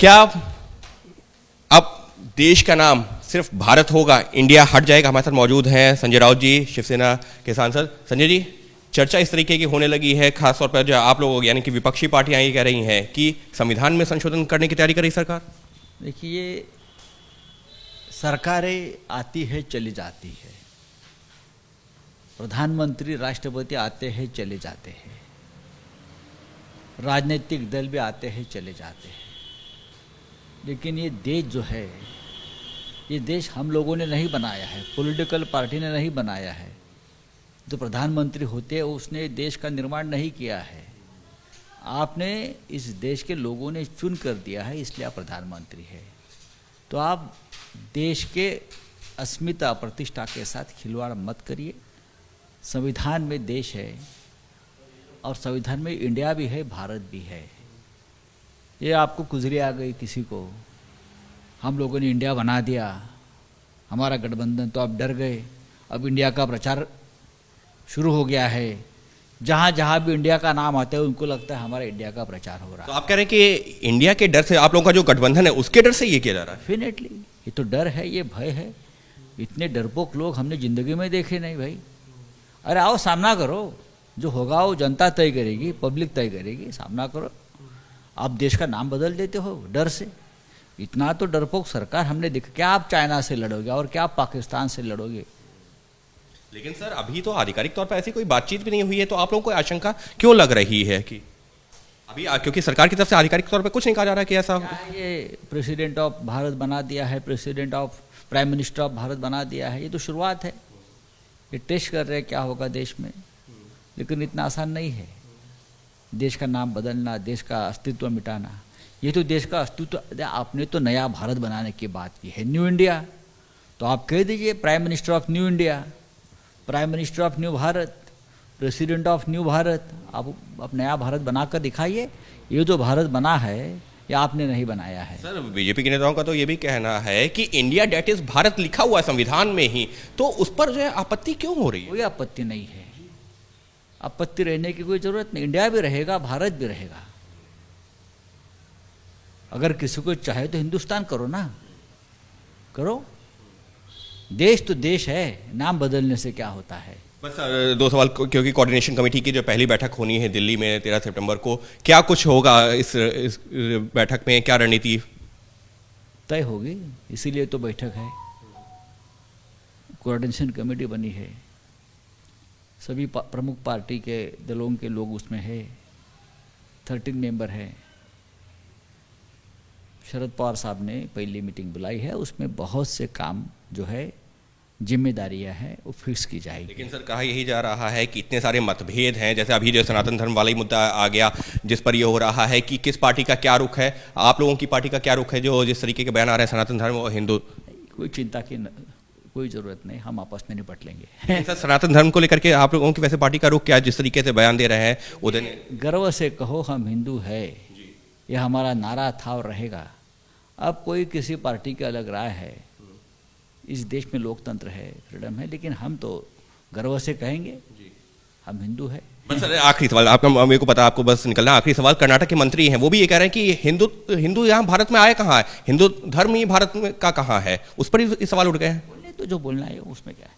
क्या अब देश का नाम सिर्फ भारत होगा, इंडिया हट जाएगा? हमारे साथ मौजूद हैं संजय राउत जी, शिवसेना के सांसद। संजय जी, चर्चा इस तरीके की होने लगी है, खासतौर पर जो आप लोग यानी कि विपक्षी पार्टियां ये कह रही हैं कि संविधान में संशोधन करने की तैयारी कर रही सरकार। देखिए, सरकारें आती है चली जाती है, प्रधानमंत्री राष्ट्रपति आते हैं चले जाते हैं, राजनीतिक दल भी आते हैं चले जाते हैं, लेकिन ये देश जो है, ये देश हम लोगों ने नहीं बनाया है, पॉलिटिकल पार्टी ने नहीं बनाया है। जो प्रधानमंत्री होते हैं उसने देश का निर्माण नहीं किया है, आपने इस देश के लोगों ने चुन कर दिया है, इसलिए आप प्रधानमंत्री है। तो आप देश के अस्मिता प्रतिष्ठा के साथ खिलवाड़ मत करिए। संविधान में देश है और संविधान में इंडिया भी है, भारत भी है। ये आपको कुजरी आ गई किसी को, हम लोगों ने इंडिया बना दिया, हमारा गठबंधन, तो आप डर गए। अब इंडिया का प्रचार शुरू हो गया है, जहाँ जहाँ भी इंडिया का नाम आता है उनको लगता है हमारा इंडिया का प्रचार हो रहा है। तो आप कह रहे हैं कि इंडिया के डर से, आप लोगों का जो गठबंधन है उसके डर से ये किया जा रहा है? डेफिनेटली ये तो डर है, ये भय है। इतने डरपोक लोग हमने जिंदगी में देखे नहीं भाई। अरे आओ, सामना करो, जो होगा वो जनता तय करेगी, पब्लिक तय करेगी, सामना करो। आप देश का नाम बदल देते हो डर से। इतना तो डरपोक सरकार हमने देखा। क्या आप चाइना से लड़ोगे और क्या आप पाकिस्तान से लड़ोगे? लेकिन सर, अभी तो आधिकारिक तौर पर ऐसी कोई बातचीत भी नहीं हुई है, तो आप लोगों को आशंका क्यों लग रही है कि अभी, क्योंकि सरकार की तरफ से आधिकारिक तौर पर कुछ नहीं कहा जा रहा है कि ऐसा ये प्रेसिडेंट ऑफ भारत बना दिया है, president of prime minister of Bharat बना दिया है। ये तो शुरुआत है, ये टेस्ट कर रहे हैं क्या होगा देश में। लेकिन इतना आसान नहीं है देश का नाम बदलना, देश का अस्तित्व मिटाना। ये तो देश का अस्तित्व, आपने तो नया भारत बनाने की बात की है, न्यू इंडिया। तो आप कह दीजिए prime minister of new India, prime minister of new Bharat, president of new Bharat. आप नया भारत बनाकर दिखाइए। ये जो भारत बना है ये आपने नहीं बनाया है। सर, बीजेपी के नेताओं का तो ये भी कहना है कि इंडिया डेट इज भारत लिखा हुआ है संविधान में ही, तो उस पर जो है आपत्ति क्यों हो रही है? कोई आपत्ति नहीं है, आपत्ति रहने की कोई जरूरत नहीं। इंडिया भी रहेगा, भारत भी रहेगा। अगर किसी को चाहे तो हिंदुस्तान करो ना, करो। देश तो देश है, नाम बदलने से क्या होता है? बस सर, दो सवाल, क्योंकि कोऑर्डिनेशन कमेटी की जो पहली बैठक होनी है दिल्ली में 13 सितंबर को, क्या कुछ होगा इस बैठक में? क्या रणनीति तय होगी? इसीलिए तो बैठक है, कोऑर्डिनेशन कमेटी बनी है, सभी प्रमुख पार्टी के दलों के लोग उसमें है, 13 मेंबर है। शरद पवार साहब ने पहली मीटिंग बुलाई है, उसमें बहुत से काम जो है, जिम्मेदारियां हैं, वो फिक्स की जाएगी। लेकिन सर, कहा यही जा रहा है कि इतने सारे मतभेद हैं, जैसे अभी जो सनातन धर्म वाला ही मुद्दा आ गया, जिस पर ये हो रहा है कि किस पार्टी का क्या रुख है, आप लोगों की पार्टी का क्या रुख है, जो जिस तरीके के बयान आ रहे हैं सनातन धर्म और हिंदू। कोई चिंता की कोई जरूरत नहीं, हम आपस में निपट लेंगे। सर, सनातन धर्म को लेकर के आप लोगों की वैसे पार्टी का रुख क्या है, जिस तरीके से बयान दे रहे हैं उधर? गर्व से कहो हम हिंदू है, ये हमारा नारा था और रहेगा। अब कोई किसी पार्टी की अलग राय है, इस देश में लोकतंत्र है, फ्रीडम है, लेकिन हम तो गर्व से कहेंगे हम हिंदू है। बस सर, आखिरी सवाल आपका, मेरे को पता है आपको बस निकलना, आखिरी सवाल। कर्नाटक के मंत्री हैं, वो भी ये कह रहे हैं कि हिंदू यहाँ भारत में आए कहाँ है, हिंदू धर्म ही भारत में का कहाँ है, उस पर ही सवाल उठ गए हैं। बोलने तो जो बोलना है उसमें क्या है।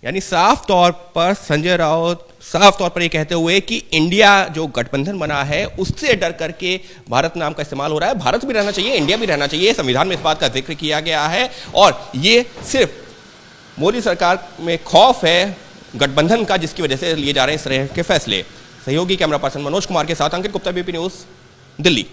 यानी साफ तौर पर संजय राउत साफ तौर पर ये कहते हुए कि इंडिया जो गठबंधन बना है उससे डर करके भारत नाम का इस्तेमाल हो रहा है। भारत भी रहना चाहिए, इंडिया भी रहना चाहिए, संविधान में इस बात का जिक्र किया गया है, और ये सिर्फ मोदी सरकार में खौफ है गठबंधन का, जिसकी वजह से लिए जा रहे हैं इस तरह के फैसले। सहयोगी कैमरा पर्सन मनोज कुमार के साथ अंकित गुप्ता, बीपी न्यूज, दिल्ली।